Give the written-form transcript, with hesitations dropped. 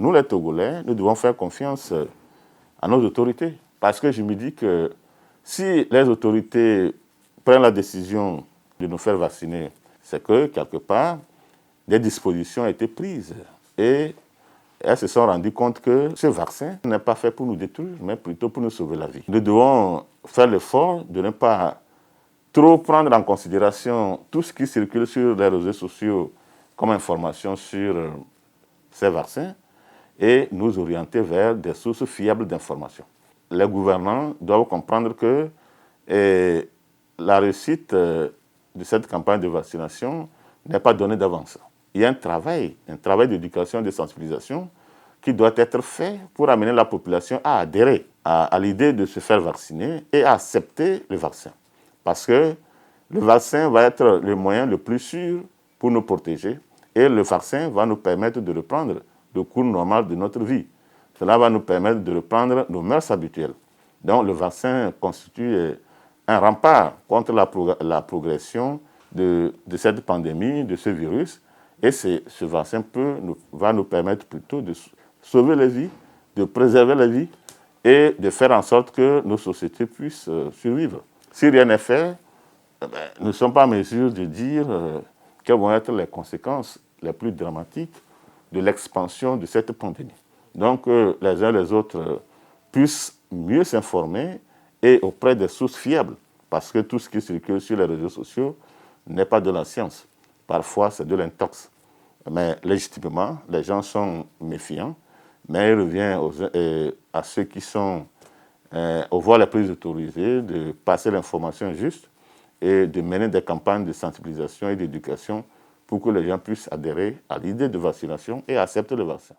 nous les Togolais, nous devons faire confiance à nos autorités. Parce que je me dis que si les autorités prennent la décision de nous faire vacciner, c'est que quelque part, des dispositions ont été prises. Et elles se sont rendues compte que ce vaccin n'est pas fait pour nous détruire, mais plutôt pour nous sauver la vie. Nous devons faire l'effort de ne pas trop prendre en considération tout ce qui circule sur les réseaux sociaux comme information sur ces vaccins et nous orienter vers des sources fiables d'informations. Les gouvernants doivent comprendre que la réussite de cette campagne de vaccination n'est pas donnée d'avance. Il y a un travail d'éducation et de sensibilisation qui doit être fait pour amener la population à adhérer à l'idée de se faire vacciner et à accepter le vaccin. Parce que le vaccin va être le moyen le plus sûr pour nous protéger et le vaccin va nous permettre de reprendre le cours normal de notre vie. Cela va nous permettre de reprendre nos mœurs habituelles. Donc le vaccin constitue un rempart contre la progression de cette pandémie, de ce virus. Et ce vaccin va nous permettre plutôt de sauver les vies, de préserver les vies et de faire en sorte que nos sociétés puissent survivre. Si rien n'est fait, nous ne sommes pas en mesure de dire quelles vont être les conséquences les plus dramatiques de l'expansion de cette pandémie. Donc, les uns et les autres puissent mieux s'informer et auprès des sources fiables, parce que tout ce qui circule sur les réseaux sociaux n'est pas de la science. Parfois, c'est de l'intox. Mais légitimement, les gens sont méfiants, mais il revient à ceux qui sont aux voies les plus autorisées de passer l'information juste et de mener des campagnes de sensibilisation et d'éducation pour que les gens puissent adhérer à l'idée de vaccination et accepter le vaccin.